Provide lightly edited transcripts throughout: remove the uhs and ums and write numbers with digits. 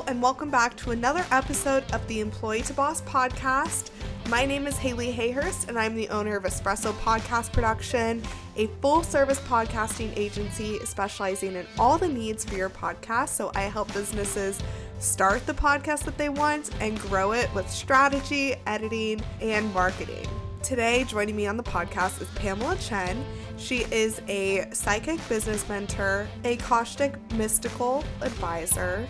and welcome back to another episode of the Employee to Boss podcast. My name is Haley Hayhurst, and I'm the owner of Espresso Podcast Production, a full-service podcasting agency specializing in all the needs for your podcast. So I help businesses start the podcast that they want and grow it with strategy, editing, and marketing. Today, joining me on the podcast is Pamela Chen. She is a psychic business mentor, Akashic Mystical Advisor,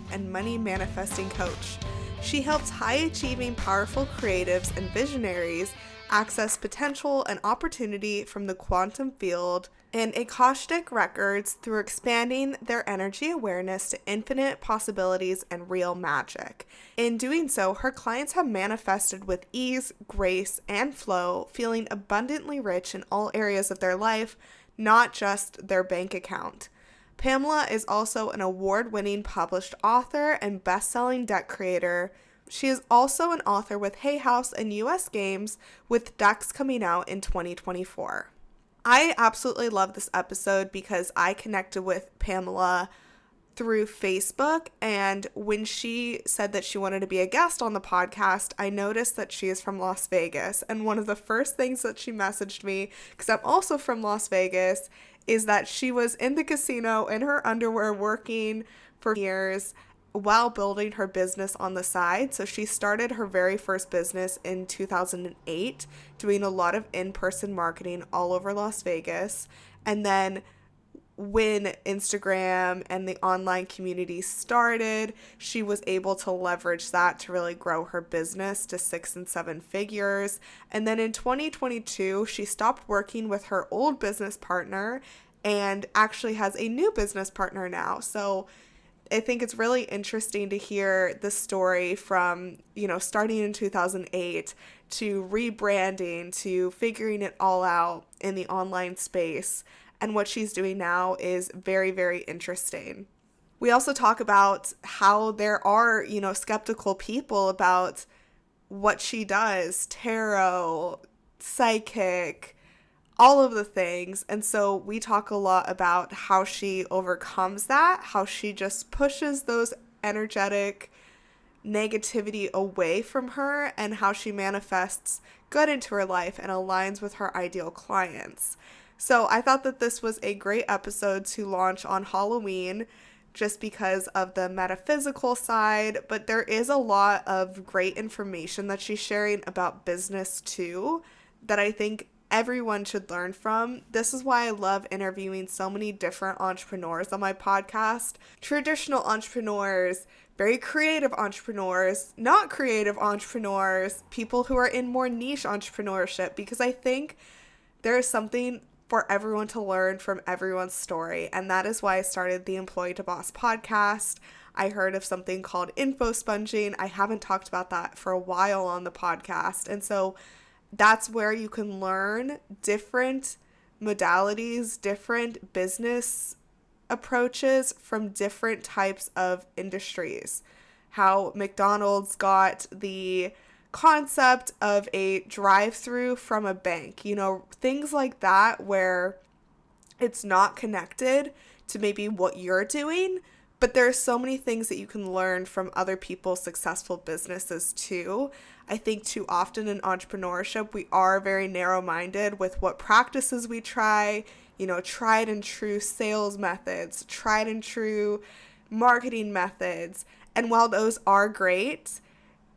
and money manifesting coach. She helps high-achieving, powerful creatives and visionaries access potential and opportunity from the quantum field and Akashic records through expanding their energy awareness to infinite possibilities and real magic. In doing so, her clients have manifested with ease, grace, and flow, feeling abundantly rich in all areas of their life, not just their bank account. Pamela is also an award-winning published author and best-selling deck creator. She is also an author with Hay House and US Games, with decks coming out in 2024. I absolutely love this episode because I connected with Pamela through Facebook, and when she said that she wanted to be a guest on the podcast, I noticed that she is from Las Vegas, and one of the first things that she messaged me, because I'm also from Las Vegas, is that she was in the casino in her underwear working for years while building her business on the side. So she started her very first business in 2008, doing a lot of in-person marketing all over Las Vegas. And then when Instagram and the online community started, she was able to leverage that to really grow her business to 6 and 7 figures. And then in 2022, she stopped working with her old business partner and actually has a new business partner now. So I think it's really interesting to hear the story from, starting in 2008 to rebranding to figuring it all out in the online space. And what she's doing now is very, very interesting. We also talk about how there are, skeptical people about what she does, tarot, psychic, all of the things. And so we talk a lot about how she overcomes that, how she just pushes those energetic negativity away from her, and how she manifests good into her life and aligns with her ideal clients. So I thought that this was a great episode to launch on Halloween just because of the metaphysical side, but there is a lot of great information that she's sharing about business too that I think everyone should learn from. This is why I love interviewing so many different entrepreneurs on my podcast. Traditional entrepreneurs, very creative entrepreneurs, not creative entrepreneurs, people who are in more niche entrepreneurship, because I think there is something for everyone to learn from everyone's story. And that is why I started the Employee to Boss podcast. I heard of something called info sponging. I haven't talked about that for a while on the podcast. And so that's where you can learn different modalities, different business approaches from different types of industries. How McDonald's got the concept of a drive-through from a bank, things like that, where it's not connected to maybe what you're doing, but there are so many things that you can learn from other people's successful businesses too. I think too often in entrepreneurship, we are very narrow-minded with what practices we try, tried and true sales methods, tried and true marketing methods. And while those are great,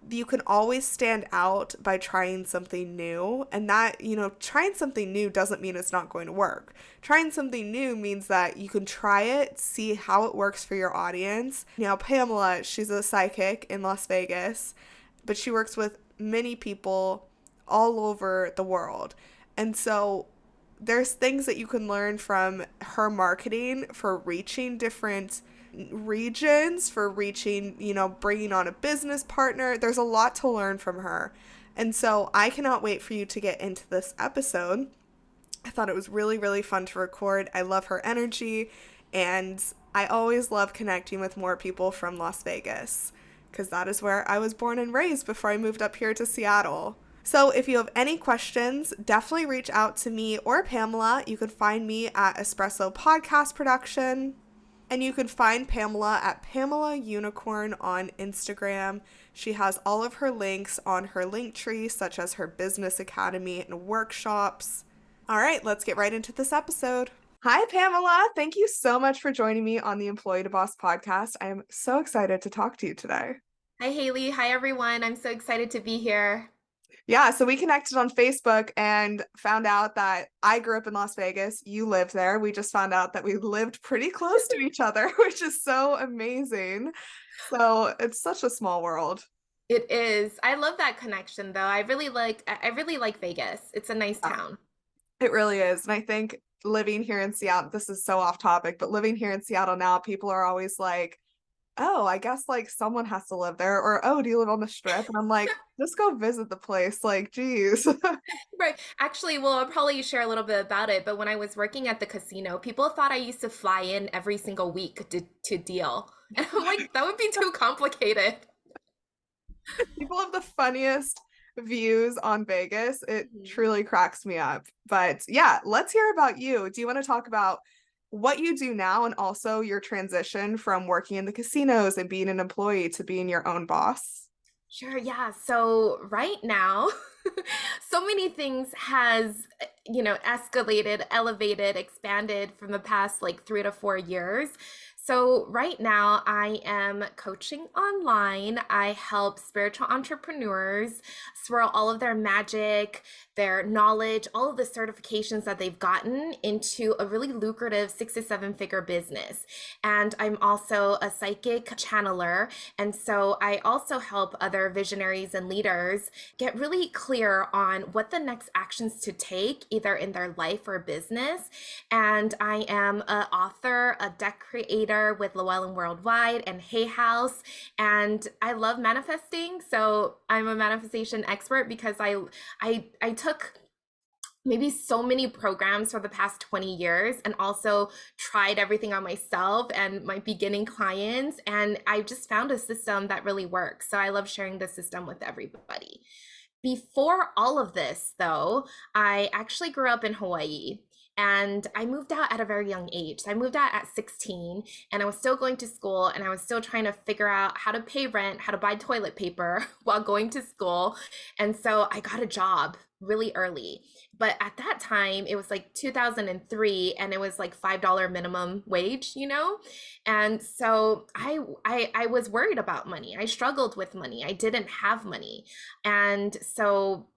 you can always stand out by trying something new. And that, trying something new doesn't mean it's not going to work. Trying something new means that you can try it, see how it works for your audience. Now, Pamela, she's a psychic in Las Vegas, but she works with many people all over the world. And so there's things that you can learn from her marketing for reaching different regions, for reaching, bringing on a business partner. There's a lot to learn from her. And so I cannot wait for you to get into this episode. I thought it was really, really fun to record. I love her energy, and I always love connecting with more people from Las Vegas, because that is where I was born and raised before I moved up here to Seattle. So if you have any questions, definitely reach out to me or Pamela. You can find me at Espresso Podcast Production. And you can find Pamela at Pamela Unicorn on Instagram. She has all of her links on her link tree, such as her business academy and workshops. All right, let's get right into this episode. Hi, Pamela. Thank you so much for joining me on the Employee to Boss podcast. I am so excited to talk to you today. Hi, Haley. Hi, everyone. I'm so excited to be here. Yeah, so we connected on Facebook and found out that I grew up in Las Vegas. You lived there. We just found out that we lived pretty close to each other, which is so amazing. So it's such a small world. It is. I love that connection, though. I really like Vegas. It's a nice Yeah, town. it really is. And I think living here in Seattle, this is so off topic, but living here in Seattle now, people are always like, oh, I guess like someone has to live there, or oh, do you live on the strip? And I'm like, just go visit the place. Like, geez. Right. Actually, well, I'll probably share a little bit about it, but when I was working at the casino, people thought I used to fly in every single week to deal. And I'm like, that would be too complicated. People have the funniest views on Vegas. It Mhm. truly cracks me up. But yeah, let's hear about you. Do you want to talk about what you do now and also your transition from working in the casinos and being an employee to being your own boss? Sure, yeah. So right now, so many things has, escalated, elevated, expanded from the past like 3 to 4 years. So right now I am coaching online. I help spiritual entrepreneurs swirl all of their magic, their knowledge, all of the certifications that they've gotten into a really lucrative 6 to 7 figure business. And I'm also a psychic channeler, and so I also help other visionaries and leaders get really clear on what the next actions to take, either in their life or business. And I am an author, a deck creator with Llewellyn Worldwide and Hay House. And I love manifesting. So I'm a manifestation expert because I took maybe so many programs for the past 20 years and also tried everything on myself and my beginning clients, and I just found a system that really works. So I love sharing the system with everybody. Before all of this, though, I actually grew up in Hawaii. And I moved out at a very young age. So I moved out at 16, and I was still going to school, and I was still trying to figure out how to pay rent, how to buy toilet paper while going to school. And so I got a job really early. But at that time, it was like 2003, and it was like $5 minimum wage, you know? And so I was worried about money. I struggled with money. I didn't have money. And so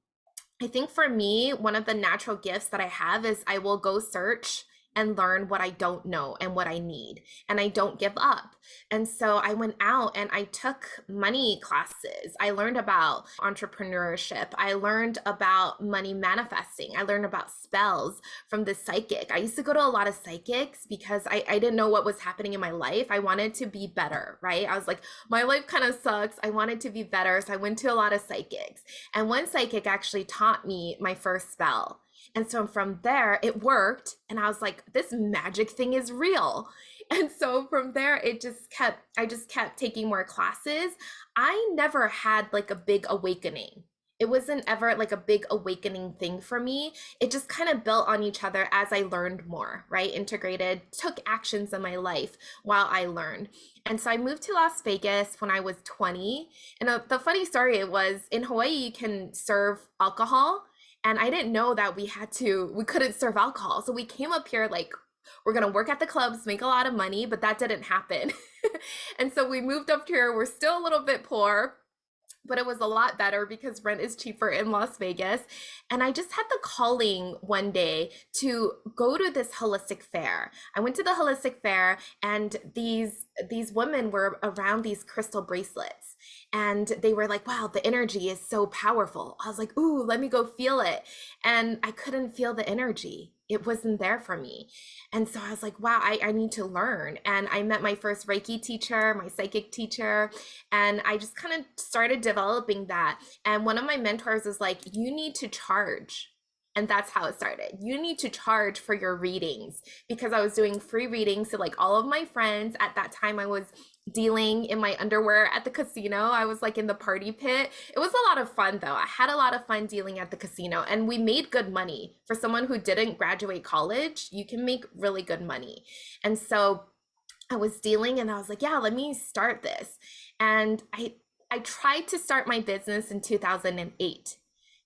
I think for me, one of the natural gifts that I have is I will go search and learn what I don't know and what I need, and I don't give up. And so I went out and I took money classes. I learned about entrepreneurship. I learned about money manifesting. I learned about spells from the psychic. I used to go to a lot of psychics because I didn't know what was happening in my life. I wanted to be better, right? I was like, my life kind of sucks. I wanted to be better. So I went to a lot of psychics. And one psychic actually taught me my first spell. And so from there, it worked. And I was like, this magic thing is real. And so from there, I just kept taking more classes. I never had like a big awakening. It wasn't ever like a big awakening thing for me. It just kind of built on each other as I learned more, right? Integrated, took actions in my life while I learned. And so I moved to Las Vegas when I was 20. And the funny story was in Hawaii, you can serve alcohol, and I didn't know that we couldn't serve alcohol. So we came up here like, we're going to work at the clubs, make a lot of money, but that didn't happen. And so we moved up here. We're still a little bit poor, but it was a lot better because rent is cheaper in Las Vegas. And I just had the calling one day to go to this holistic fair. I went to the holistic fair, and these women were around these crystal bracelets, and they were like, wow, the energy is so powerful. I was like, ooh, let me go feel it. And I couldn't feel the energy. It wasn't there for me. And so I was like, wow, I need to learn. And I met my first Reiki teacher, my psychic teacher, and I just kind of started developing that. And one of my mentors was like, you need to charge. And that's how it started. You need to charge for your readings, because I was doing free readings to like all of my friends. At that time, I was dealing in my underwear at the casino. I was like in the party pit. It was a lot of fun though. I had a lot of fun dealing at the casino, and we made good money. For someone who didn't graduate college, you can make really good money. And so I was dealing, and I was like, yeah, let me start this. And I tried to start my business in 2008.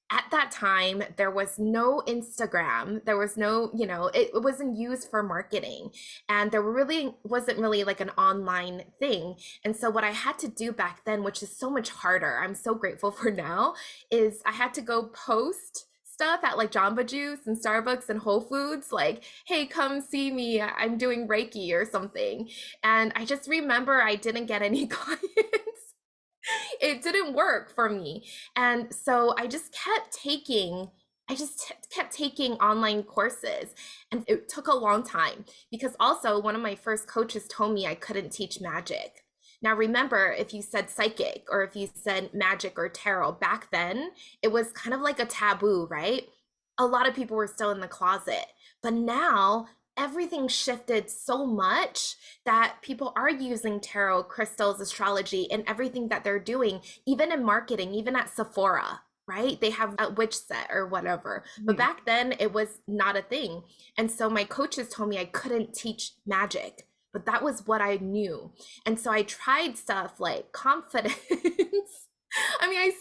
At that time, there was no Instagram. There was no, it wasn't used for marketing. And there really wasn't really like an online thing. And so what I had to do back then, which is so much harder, I'm so grateful for now, is I had to go post stuff at like Jamba Juice and Starbucks and Whole Foods, like, hey, come see me, I'm doing Reiki or something. And I just remember I didn't get any clients. It didn't work for me. And so I just kept taking online courses, and it took a long time because also one of my first coaches told me I couldn't teach magic. Now remember, if you said psychic or if you said magic or tarot back then, it was kind of like a taboo, right? A lot of people were still in the closet. But now everything shifted so much that people are using tarot, crystals, astrology, and everything that they're doing, even in marketing, even at Sephora, right? They have a witch set or whatever. But back then, it was not a thing. And so my coaches told me I couldn't teach magic, but that was what I knew. And so I tried stuff like confidence. I mean, I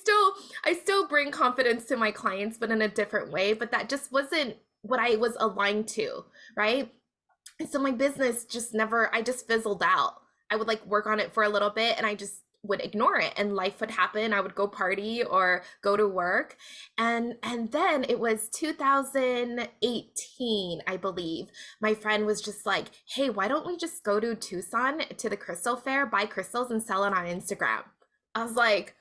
still bring confidence to my clients, but in a different way, but that just wasn't what I was aligned to, right? And so my business I just fizzled out. I would like work on it for a little bit and I just would ignore it, and life would happen. I would go party or go to work. And then it was 2018, I believe. My friend was just like, "Hey, why don't we just go to Tucson to the crystal fair, buy crystals and sell it on Instagram?" I was like,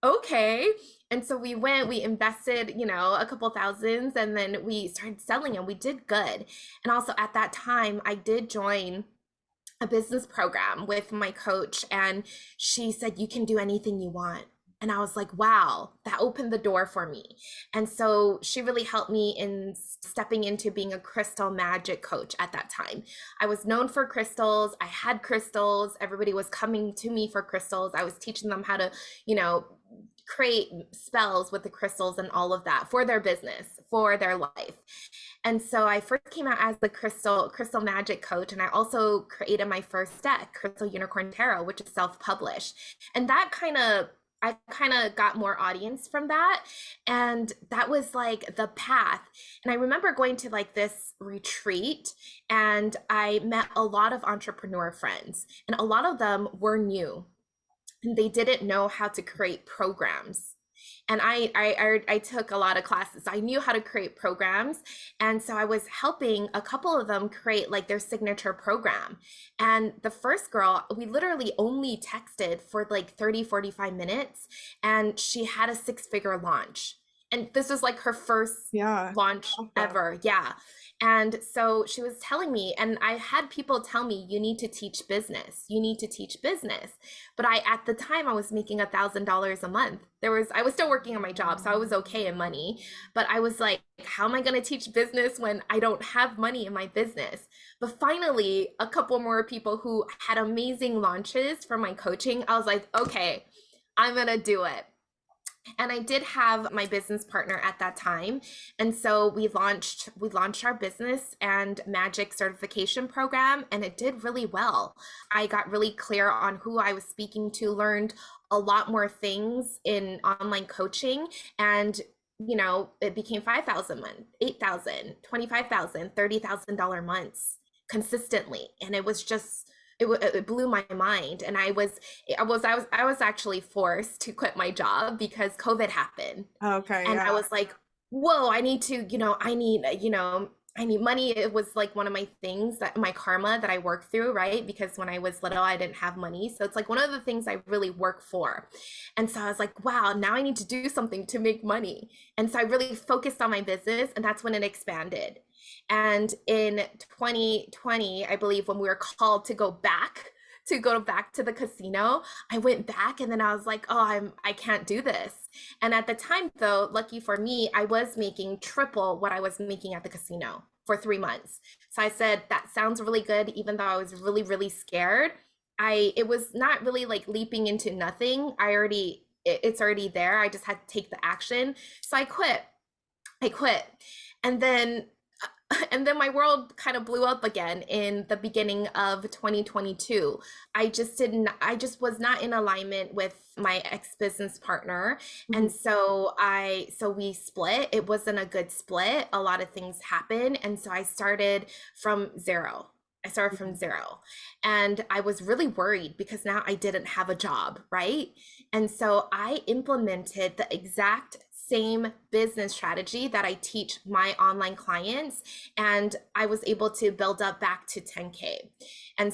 "Okay." And so we went, we invested, a couple thousands, and then we started selling and we did good. And also at that time, I did join a business program with my coach, and she said, you can do anything you want. And I was like, wow, that opened the door for me. And so she really helped me in stepping into being a crystal magic coach at that time. I was known for crystals. I had crystals. Everybody was coming to me for crystals. I was teaching them how to, create spells with the crystals and all of that for their business, for their life. And so I first came out as the crystal magic coach, and I also created my first deck, Crystal Unicorn Tarot, which is self-published. And I kind of got more audience from that, and that was like the path. And I remember going to like this retreat, and I met a lot of entrepreneur friends, and a lot of them were new and they didn't know how to create programs. And I took a lot of classes. I knew how to create programs. And so I was helping a couple of them create like their signature program. And the first girl, we literally only texted for like 30-45 minutes, and she had a 6-figure launch. And this was like her first launch ever. Yeah. And so she was telling me, and I had people tell me, you need to teach business. You need to teach business. But at the time, I was making $1,000 a month. I was still working on my job, so I was okay in money. But I was like, how am I going to teach business when I don't have money in my business? But finally, a couple more people who had amazing launches from my coaching, I was like, okay, I'm going to do it. And I did have my business partner at that time. And so we launched our business and magic certification program, and it did really well. I got really clear on who I was speaking to, learned a lot more things in online coaching, and it became 5,000 a month, 8,000, 25,000, $30,000 months consistently. And it was just it blew my mind. And I was actually forced to quit my job because COVID happened. Okay. And I was like, whoa, I need money. It was like one of my things, that my karma that I worked through, right? Because when I was little, I didn't have money. So it's like one of the things I really work for. And so I was like, wow, now I need to do something to make money. And so I really focused on my business, and that's when it expanded. And in 2020, I believe, when we were called to go back to the casino, I went back, and then I was like, oh, I can't do this. And at the time, though, lucky for me, I was making triple what I was making at the casino for 3 months. So I said, that sounds really good, even though I was really, really scared. It was not really like leaping into nothing. It's already there. I just had to take the action. So I quit. And then and then my world kind of blew up again in the beginning of 2022. I just was not in alignment with my ex-business partner. And Mhm. so we split. It wasn't a good split. A lot of things happened. And so I started from zero. I started from zero. And I was really worried because now I didn't have a job, right? And so I implemented the exact same business strategy that I teach my online clients. And I was able to build up back to 10K. And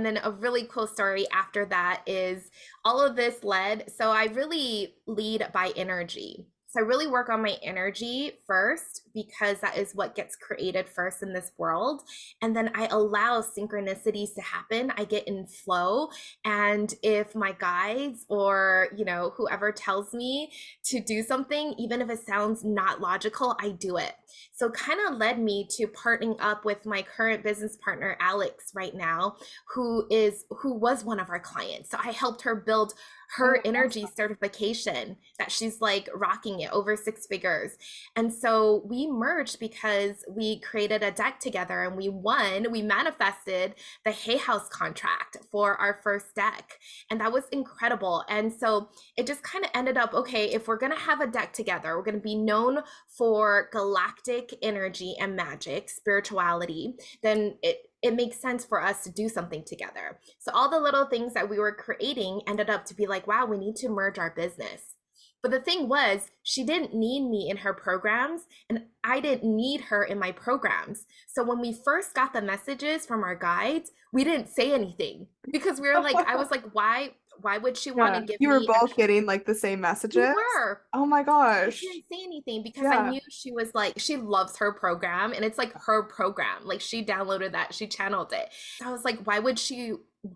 then a really cool story after that is all of this led. So I really lead by energy. So I really work on my energy first because that is what gets created first in this world. And then I allow synchronicities to happen. I get in flow. And if my guides or, whoever tells me to do something, even if it sounds not logical, I do it. So kind of led me to partnering up with my current business partner, Alex, right now, who was one of our clients. So I helped her build her Oh, energy awesome. certification that she's like rocking it over 6 figures. And so we merged because we created a deck together and we manifested the Hay House contract for our first deck. And that was incredible. And so it just kind of ended up, okay, if we're going to have a deck together, we're going to be known for galactic energy and magic, spirituality, then it makes sense for us to do something together. So all the little things that we were creating ended up to be like, wow, we need to merge our business. But the thing was, she didn't need me in her programs, and I didn't need her in my programs. So when we first got the messages from our guides, we didn't say anything because we were like, I was like, why would she want to Yeah. give You were me both extra? getting like the same We messages? were. Oh my I gosh. didn't say anything because I Yeah. knew she was like, she loves her program and it's like her program. Like she downloaded that, she channeled it. So I was like, why would she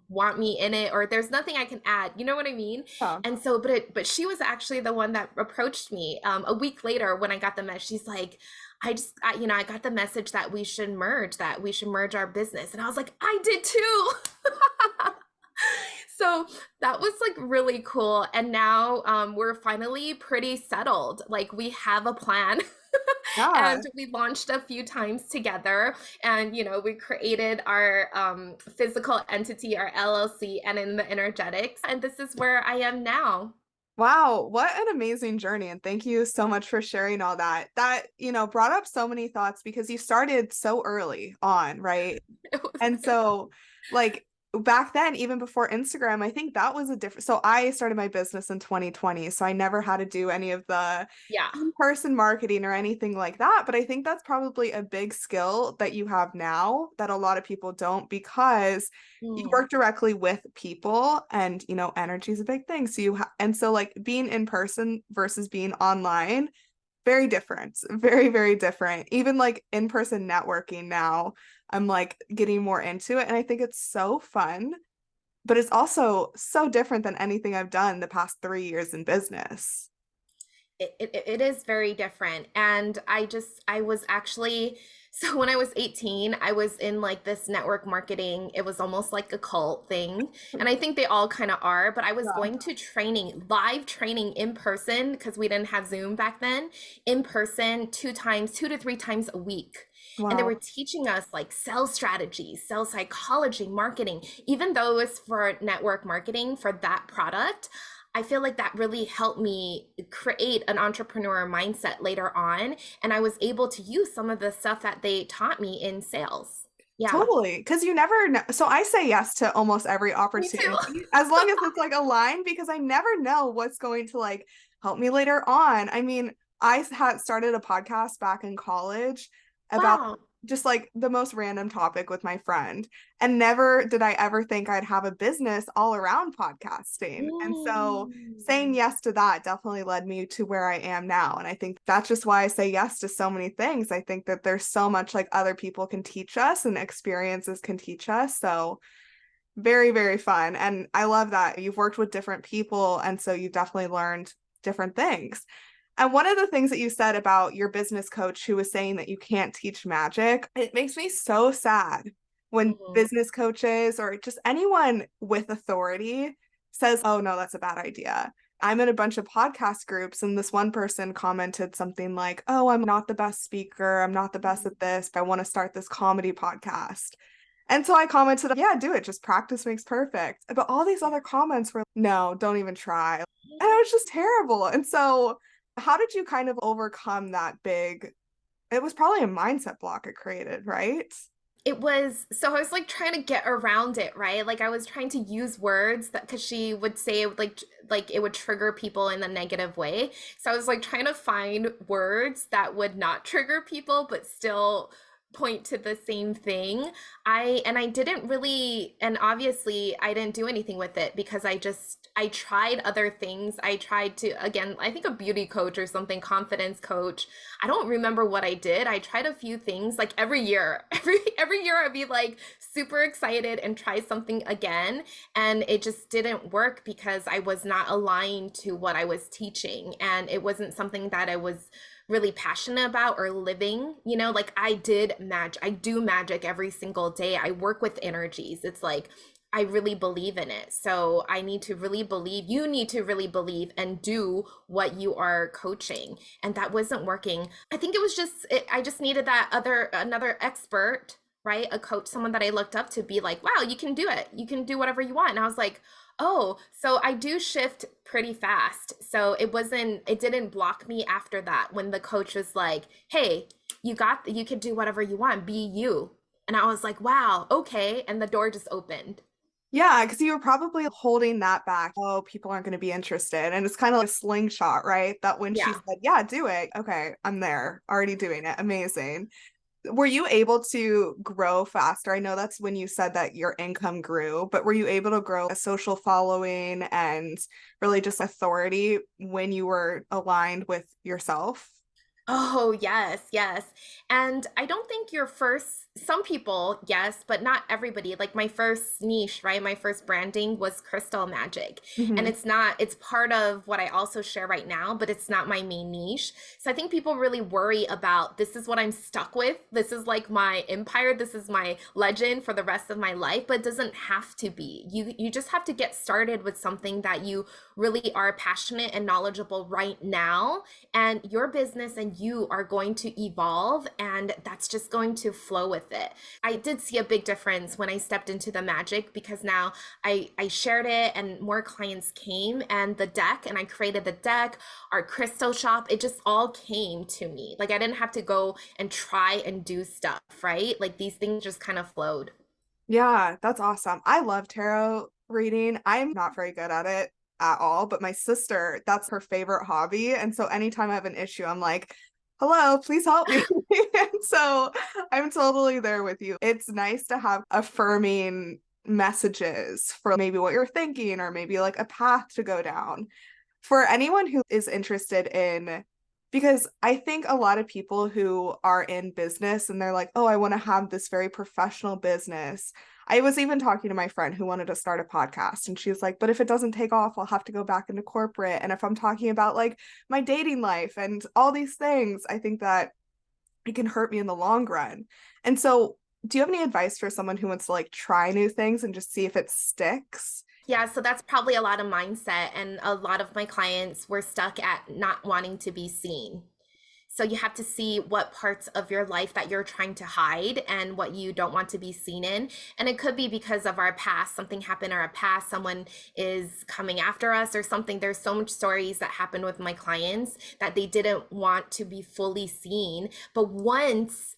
want me in it? Or there's nothing I can add. You know what I mean? Yeah. And so, but she was actually the one that approached me a week later when I got the message. She's like, I got the message that that we should merge our business. And I was like, I did too. So that was like really cool. And now we're finally pretty settled. Like we have a plan. Yeah. And we launched a few times together. And, we created our physical entity, our LLC, and in the energetics. And this is where I am now. Wow, what an amazing journey. And thank you so much for sharing all that. That, brought up so many thoughts because you started so early on, right? It was, And so, like, back then, even before Instagram, I think that was a different. So, I started my business in 2020. So, I never had to do any of the yeah. in-person marketing or anything like that. But I think that's probably a big skill that you have now that a lot of people don't because you Mm. work directly with people and, energy is a big thing. So, and so, like, being in person versus being online, very different, very, very different. Even like in-person networking now, I'm like getting more into it. And I think it's so fun, but it's also so different than anything I've done the past 3 years in business. It is very different. And I was actually, so when I was 18, I was in like this network marketing. It was almost like a cult thing. And I think they all kind of are, but I was Yeah. going to training, live training in person because we didn't have Zoom back then, in person 2 to 3 times a week. And they Wow. were teaching us like sales strategies, sales psychology, marketing, even though it was for network marketing for that product. I feel like that really helped me create an entrepreneur mindset later on. And I was able to use some of the stuff that they taught me in sales. Yeah, Totally. Because you never know. So I say yes to almost every me too. opportunity as long as it's like aligned because I never know what's going to like help me later on. I mean, I had started a podcast back in college about Wow. just like the most random topic with my friend. And never did I ever think I'd have a business all around podcasting. And so saying Mm. yes to that definitely led me to where I am now. And I think that's just why I say yes to so many things. I think that there's so much like other people can teach us and experiences can teach us. So very, very fun. And I love that you've worked with different people. And so you've definitely learned different things. And one of the things that you said about your business coach who was saying that you can't teach magic, it makes me so sad when Mhm. business coaches or just anyone with authority says, oh, no, that's a bad idea. I'm in a bunch of podcast groups, and this one person commented something like, "Oh, I'm not the best speaker. I'm not the best at this, but I want to start this comedy podcast." And so I commented, "Yeah, do it. Just practice makes perfect." But all these other comments were, "No, don't even try." And it was just terrible. And so, how did you kind of overcome that big? It was probably a mindset block it created, right? It was, so I was like trying to get around it, right? Like I was trying to use words that, because she would say it would like it would trigger people in a negative way. So I was like trying to find words that would not trigger people but still point to the same thing. I didn't really, and obviously I didn't do anything with it because I tried other things. I tried to, again, I think a beauty coach or something, confidence coach. I don't remember what I did. I tried a few things like every year. Every year I'd be like super excited and try something again, and it just didn't work because I was not aligned to what I was teaching, and it wasn't something that I was really passionate about or living. Like I do magic every single day. I work with energies. It's like I really believe in it. So I need to really believe, you need to really believe and do what you are coaching. And that wasn't working. I think it was just, I just needed another expert, right? A coach, someone that I looked up to be like, wow, you can do it. You can do whatever you want. And I was like, oh, so I do shift pretty fast. So it didn't block me after that when the coach was like, hey, you could do whatever you want, be you. And I was like, wow, okay. And the door just opened. Yeah, because you were probably holding that back. Oh, people aren't going to be interested. And it's kind of like a slingshot, right? That when she Yeah. said, yeah, do it. Okay, I'm there, already doing it. Amazing. Were you able to grow faster? I know that's when you said that your income grew, but were you able to grow a social following and really just authority when you were aligned with yourself? Oh, yes, yes. And I don't think some people, yes, but not everybody. Like my first niche, right? My first branding was crystal magic. And Hmm. it's part of what I also share right now, but it's not my main niche. So I think people really worry about, this is what I'm stuck with. This is like my empire. This is my legend for the rest of my life, but it doesn't have to be. You just have to get started with something that you really are passionate and knowledgeable right now, and your business and you are going to evolve, and that's just going to flow with it. I did see a big difference when I stepped into the magic because now I shared it and more clients came, and the deck, and I created the deck, our crystal shop, it just all came to me. Like I didn't have to go and try and do stuff, right? Like these things just kind of flowed. Yeah, that's awesome. I love tarot reading. I'm not very good at it at all, but my sister, that's her favorite hobby. And so anytime I have an issue, I'm like, hello, please help me. And so I'm totally there with you. It's nice to have affirming messages for maybe what you're thinking or maybe like a path to go down. For anyone who is interested in, because I think a lot of people who are in business and they're like, oh, I want to have this very professional business. I was even talking to my friend who wanted to start a podcast, and she's like, but if it doesn't take off, I'll have to go back into corporate. And if I'm talking about like my dating life and all these things, I think that it can hurt me in the long run. And so, do you have any advice for someone who wants to like try new things and just see if it sticks? Yeah, so that's probably a lot of mindset. And a lot of my clients were stuck at not wanting to be seen. So you have to see what parts of your life that you're trying to hide and what you don't want to be seen in. And it could be because of our past, something happened in our past, someone is coming after us or something. There's so much stories that happened with my clients that they didn't want to be fully seen. But once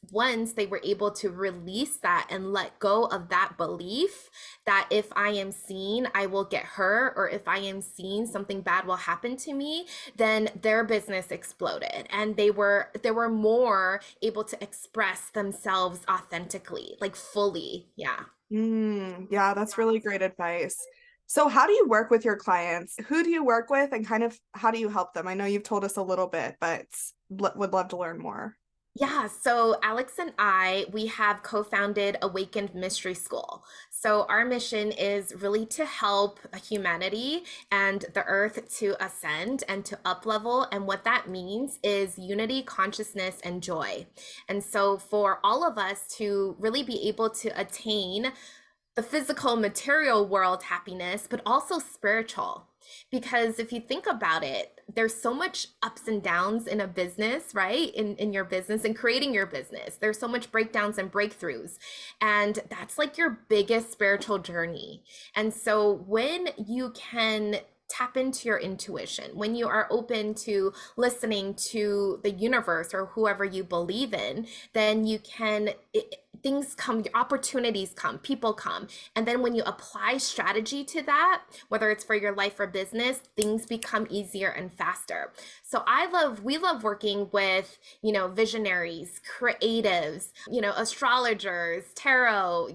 they were able to release that and let go of that belief that if I am seen, I will get hurt, or if I am seen, something bad will happen to me, then their business exploded, and they were more able to express themselves authentically, like fully. Yeah. Yeah, that's really great advice. So, how do you work with your clients? Who do you work with, and kind of how do you help them? I know you've told us a little bit, but would love to learn more. Yeah, so Alex and I, we have co-founded Awakened Mystery School. So our mission is really to help humanity and the earth to ascend and to up level. And what that means is unity, consciousness, and joy. And so for all of us to really be able to attain the physical material world happiness, but also spiritual. Because if you think about it, there's so much ups and downs in a business, right? In your business and creating your business. There's so much breakdowns and breakthroughs. And that's like your biggest spiritual journey. And so when you can tap into your intuition, when you are open to listening to the universe or whoever you believe in, then you can, things come, opportunities come, people come. And then when you apply strategy to that, whether it's for your life or business, things become easier and faster. So we love working with, visionaries, creatives, astrologers, tarot,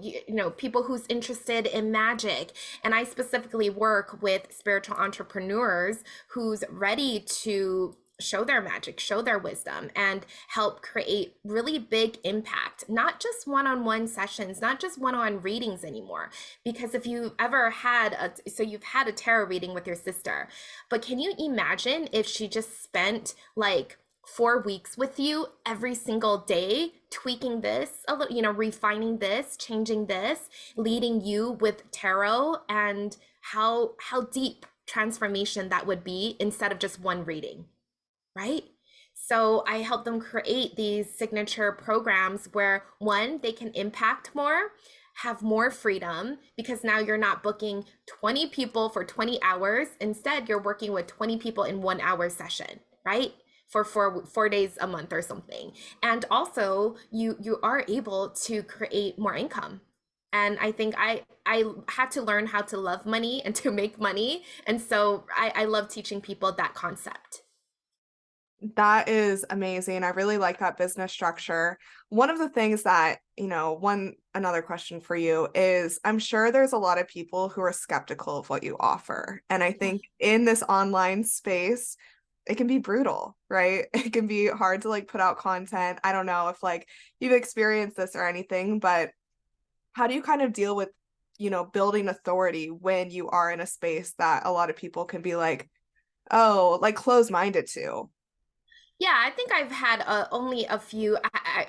people who's interested in magic. And I specifically work with spiritual entrepreneurs who's ready to show their magic, show their wisdom, and help create really big impact, not just one-on-one sessions, not just one-on-one readings anymore. Because if you've ever you've had a tarot reading with your sister, but can you imagine if she just spent like 4 weeks with you every single day, tweaking this a little, refining this, changing this, leading you with tarot, and how deep transformation that would be instead of just one reading, right? So I help them create these signature programs where, one, they can impact more, have more freedom, because now you're not booking 20 people for 20 hours. Instead, you're working with 20 people in 1 hour session, right? For 4 days a month or something. And also you are able to create more income. And I think I had to learn how to love money and to make money. And so I love teaching people that concept. That is amazing. I really like that business structure. One of the things that, another question for you is, I'm sure there's a lot of people who are skeptical of what you offer. And I think in this online space, it can be brutal, right? It can be hard to like put out content. I don't know if like you've experienced this or anything, but how do you kind of deal with, building authority when you are in a space that a lot of people can be like, oh, like closed-minded to? Yeah, I think I've had only a few.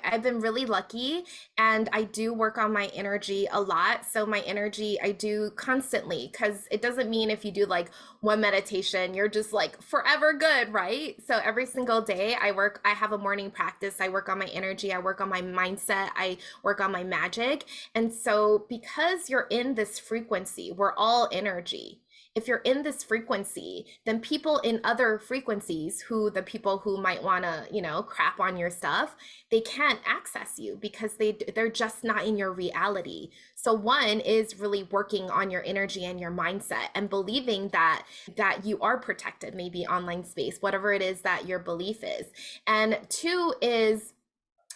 I've been really lucky, and I do work on my energy a lot. So my energy, I do constantly, because it doesn't mean if you do like one meditation, you're just like forever good, right? So every single day I have a morning practice. I work on my energy. I work on my mindset. I work on my magic. And so because you're in this frequency, we're all energy. If you're in this frequency, then people in other frequencies, the people who might want to, crap on your stuff, they can't access you because they're just not in your reality. So one is really working on your energy and your mindset and believing that you are protected, maybe online space, whatever it is that your belief is. And two is,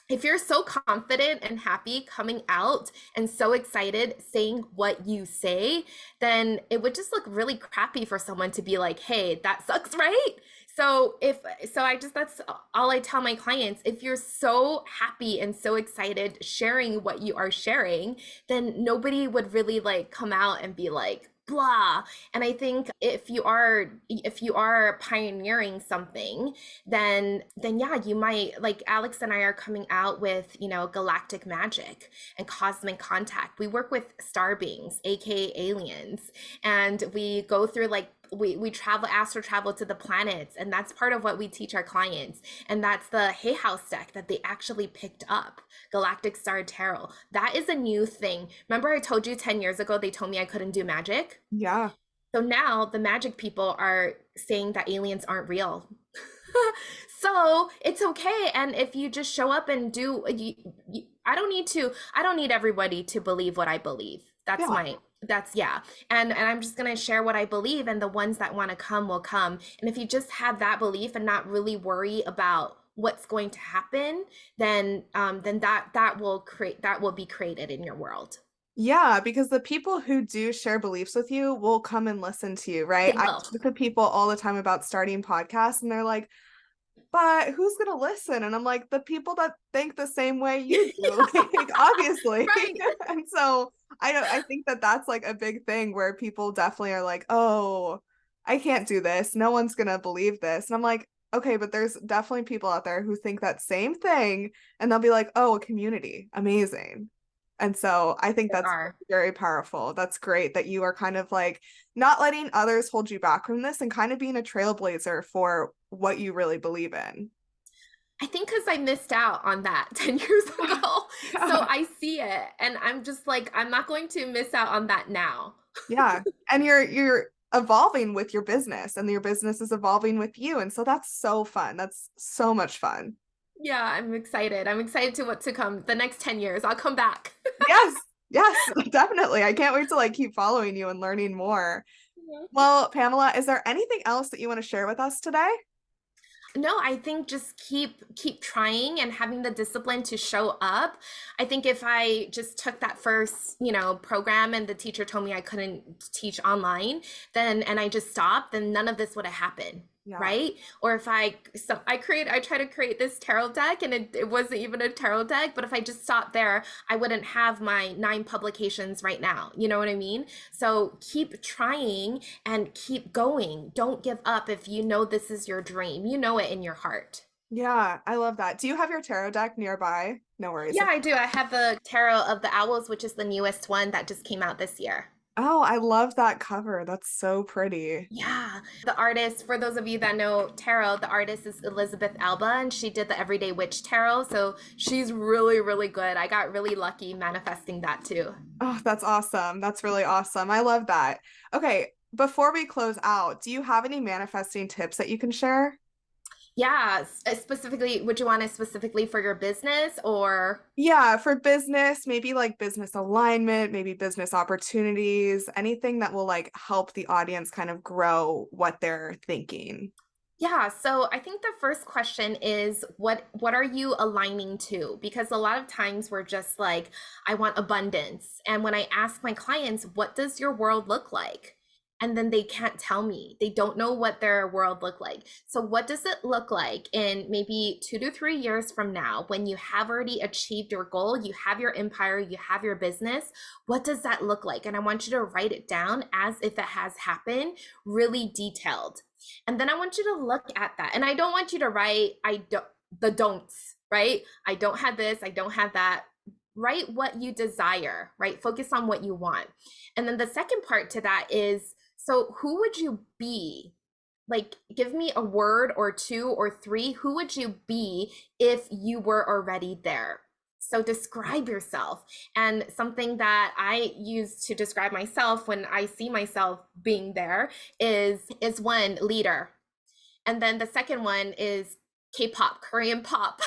if you're so confident and happy coming out and so excited saying what you say, then it would just look really crappy for someone to be like, hey, that sucks, right? That's all I tell my clients. If you're so happy and so excited sharing what you are sharing, then nobody would really like come out and be like, blah. And I think if you are pioneering something, then yeah, you might, like Alex and I are coming out with, galactic magic and cosmic contact. We work with star beings, aka aliens, and we go through like we travel, astral travel to the planets, and that's part of what we teach our clients. And that's the Hay House deck that they actually picked up, Galactic Star Tarot. That is a new thing. Remember I told you 10 years ago they told me I couldn't do magic? Yeah. So now the magic people are saying that aliens aren't real. So it's okay. And if you just show up and do, I don't need everybody to believe what I believe. Yeah. And I'm just going to share what I believe, and the ones that want to come will come. And if you just have that belief and not really worry about what's going to happen, then that will be created in your world. Yeah, because the people who do share beliefs with you will come and listen to you, right? They I will. talk to people all the time about starting podcasts, and they're like, but who's gonna listen? And I'm like, the people that think the same way you do, like, obviously. Right. And so I think that that's like a big thing where people definitely are like, oh, I can't do this. No one's gonna believe this. And I'm like, okay, but there's definitely people out there who think that same thing, and they'll be like, oh, a community, amazing. And so I think There that's are. very powerful. That's great that you are kind of like not letting others hold you back from this and kind of being a trailblazer for what you really believe in. I think because I missed out on that 10 years ago. So Yeah. I see it and I'm just like, I'm not going to miss out on that now. Yeah. And you're evolving with your business and your business is evolving with you. And so that's so fun. That's so much fun. Yeah, I'm excited. I'm excited to what to come the next 10 years. I'll come back. Yes. Yes, definitely. I can't wait to like keep following you and learning more. Yeah. Well, Pamela, is there anything else that you want to share with us today? No, I think just keep trying and having the discipline to show up. I think if I just took that first, program and the teacher told me I couldn't teach online, then and I just stopped, then none of this would have happened. Yeah. Right? Or if I try to create this tarot deck and it wasn't even a tarot deck, but if I just stopped there, I wouldn't have my 9 publications right now. You know what I mean? So keep trying and keep going. Don't give up if you know this is your dream. You know it in your heart. Yeah, I love that. Do you have your tarot deck nearby? No worries. Yeah, I do. I have the Tarot of the Owls, which is the newest one that just came out this year. Oh, I love that cover. That's so pretty. Yeah, the artist, for those of you that know tarot, the artist is Elizabeth Alba, and she did the Everyday Witch Tarot. So she's really, really good. I got really lucky manifesting that too. Oh, that's awesome. That's really awesome. I love that. Okay, before we close out, do you have any manifesting tips that you can share? Yeah, specifically, would you want it specifically for your business or? Yeah, for business, maybe like business alignment, maybe business opportunities, anything that will like help the audience kind of grow what they're thinking. Yeah, so I think the first question is what are you aligning to? Because a lot of times we're just like, I want abundance. And when I ask my clients, what does your world look like? And then they can't tell me. They don't know what their world look like. So what does it look like in maybe 2 to 3 years from now when you have already achieved your goal, you have your empire, you have your business? What does that look like? And I want you to write it down as if it has happened, really detailed. And then I want you to look at that. And I don't want you to write the don'ts, right? I don't have this, I don't have that. Write what you desire, right? Focus on what you want. And then the second part to that is, so who would you be? Like, give me a word or 2 or 3. Who would you be if you were already there? So describe yourself. And something that I use to describe myself when I see myself being there is one, leader. And then the second one is K-pop, Korean pop.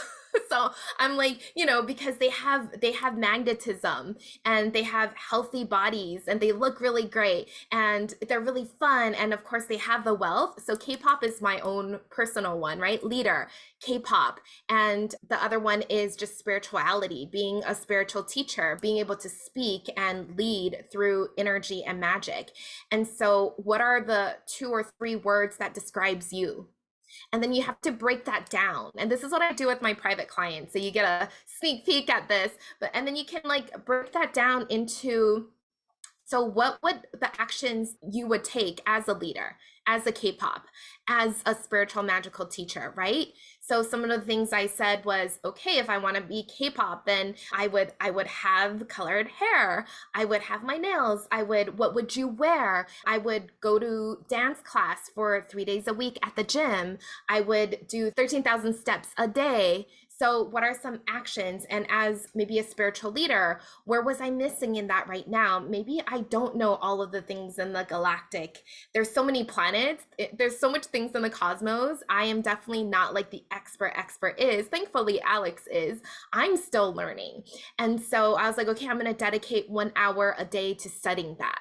So I'm like, because they have magnetism and they have healthy bodies and they look really great and they're really fun, and of course they have the wealth. So K-pop is my own personal one, right? Leader, K-pop. And the other one is just spirituality, being a spiritual teacher, being able to speak and lead through energy and magic. And so what are the 2 or 3 words that describes you? And then you have to break that down. And this is what I do with my private clients. So you get a sneak peek at this, and then you can like break that down into, so what would the actions you would take as a leader, as a K-pop, as a spiritual magical teacher, right? So some of the things I said was, okay, if I want to be K-pop, then I would have colored hair. I would have my nails. What would you wear? I would go to dance class for 3 days a week at the gym. I would do 13,000 steps a day. So what are some actions? And as maybe a spiritual leader, where was I missing in that right now? Maybe I don't know all of the things in the galactic. There's so many planets. There's so much things in the cosmos. I am definitely not like the expert is. Thankfully, Alex is. I'm still learning. And so I was like, okay, I'm going to dedicate 1 hour a day to studying that.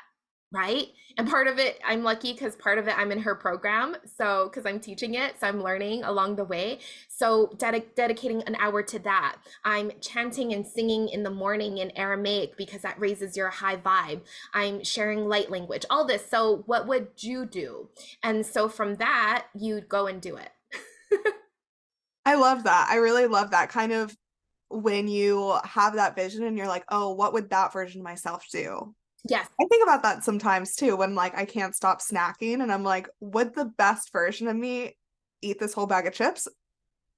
Right. And part of it, I'm lucky because part of it I'm in her program. So because I'm teaching it, so I'm learning along the way. So dedicating an hour to that. I'm chanting and singing in the morning in Aramaic because that raises your high vibe. I'm sharing light language, all this. So what would you do? And so from that, you go and do it. I love that. I really love that kind of when you have that vision and you're like, oh, what would that version of myself do? Yes. I think about that sometimes too when like I can't stop snacking and I'm like, would the best version of me eat this whole bag of chips?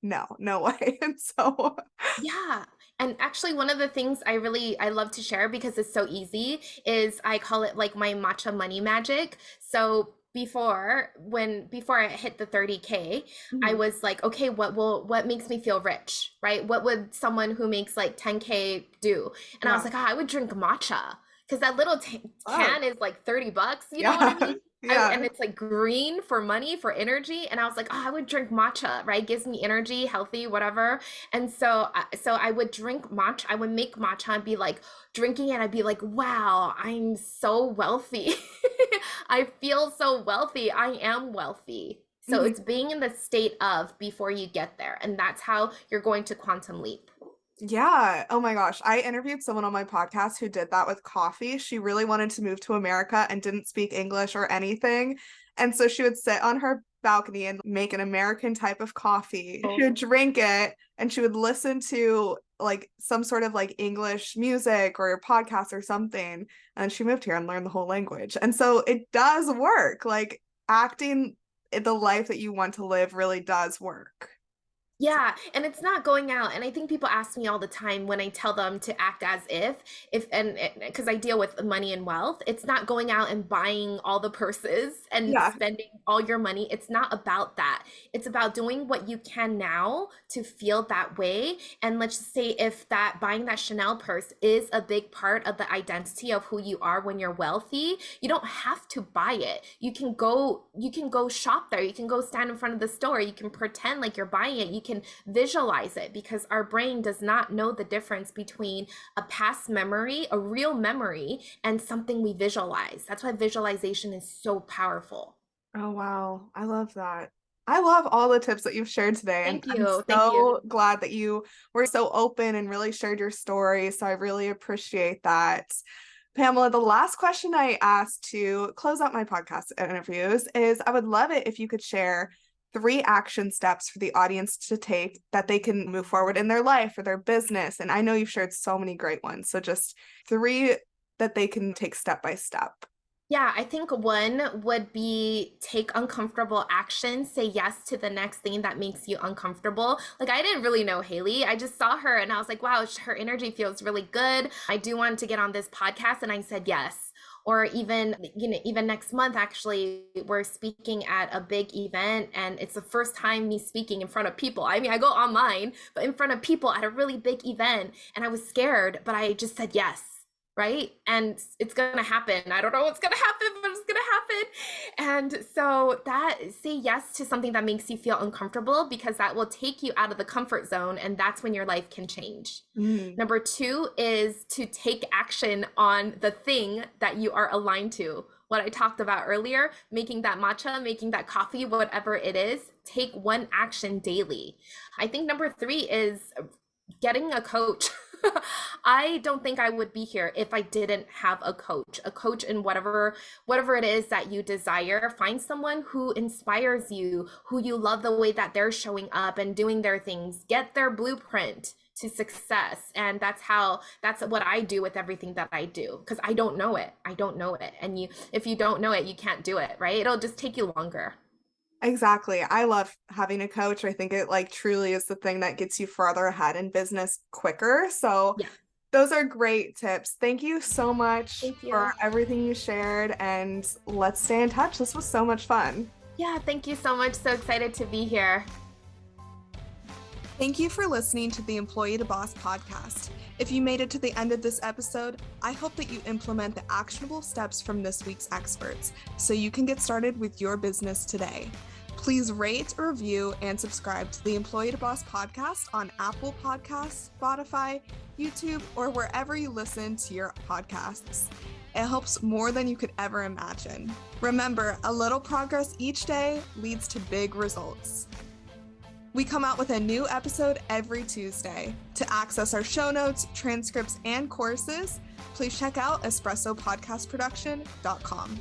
no way. And so Yeah. And actually one of the things I love to share because it's so easy is I call it like my matcha money magic. So before I hit the 30K, I Mhm. was like, okay, what makes me feel rich, right? What would someone who makes like 10K do? And I was Yeah. like, oh, I would drink matcha because that little Oh, can is like $30, you know what I yeah. mean? Yeah. And it's like green for money, for energy. And I was like, oh, I would drink matcha, right? Gives me energy, healthy, whatever. And so I would drink matcha. I would make matcha and be like drinking it. I'd be like, wow, I'm so wealthy. I feel so wealthy. I am wealthy. So Mhm. it's being in the state of before you get there. And that's how you're going to quantum leap. Yeah. Oh my gosh. I interviewed someone on my podcast who did that with coffee. She really wanted to move to America and didn't speak English or anything. And so she would sit on her balcony and make an American type of coffee. She would drink it and she would listen to like some sort of like English music or a podcast or something. And she moved here and learned the whole language. And so it does work. Like acting the life that you want to live really does work. Yeah, and it's not going out. And I think people ask me all the time when I tell them to act as if, and because I deal with money and wealth, it's not going out and buying all the purses and Yeah. spending all your money. It's not about that. It's about doing what you can now to feel that way. And let's just say if that buying that Chanel purse is a big part of the identity of who you are when you're wealthy, you don't have to buy it. You can go shop there. You can go stand in front of the store. You can pretend like you're buying it. You can visualize it because our brain does not know the difference between a past memory, a real memory, and something we visualize. That's why visualization is so powerful. Oh, wow. I love that. I love all the tips that you've shared today. And Thank I'm you. Thank you. so glad that you were so open and really shared your story. So I really appreciate that. Pamela, the last question I asked to close out my podcast interviews is I would love it if you could share 3 action steps for the audience to take that they can move forward in their life or their business. And I know you've shared so many great ones. So just 3 that they can take step by step. Yeah, I think one would be take uncomfortable action, say yes to the next thing that makes you uncomfortable. Like I didn't really know Haley. I just saw her and I was like, wow, her energy feels really good. I do want to get on this podcast and I said yes. Or even, even next month, actually, we're speaking at a big event and it's the first time me speaking in front of people. I mean, I go online, but in front of people at a really big event and I was scared, but I just said yes. Right? And it's gonna happen. I don't know what's gonna happen, but it's gonna happen. And so that say yes to something that makes you feel uncomfortable because that will take you out of the comfort zone and that's when your life can change. Mm. Number 2 is to take action on the thing that you are aligned to. What I talked about earlier, making that matcha, making that coffee, whatever it is, take one action daily. I think number 3 is getting a coach. I don't think I would be here if I didn't have a coach in whatever it is that you desire. Find someone who inspires you, who you love the way that they're showing up and doing their things. Get their blueprint to success. And that's what I do with everything that I do because I don't know it. And if you don't know it, you can't do it, right? It'll just take you longer. Exactly. I love having a coach. I think it like truly is the thing that gets you farther ahead in business quicker. So Yeah. those are great tips. Thank you so much Thank for you. everything you shared and let's stay in touch. This was so much fun. Yeah, thank you so much. So excited to be here. Thank you for listening to the Employee to Boss podcast. If you made it to the end of this episode, I hope that you implement the actionable steps from this week's experts so you can get started with your business today. Please rate, review, and subscribe to the Employee to Boss podcast on Apple Podcasts, Spotify, YouTube, or wherever you listen to your podcasts. It helps more than you could ever imagine. Remember, a little progress each day leads to big results. We come out with a new episode every Tuesday. To access our show notes, transcripts, and courses, please check out espressopodcastproduction.com.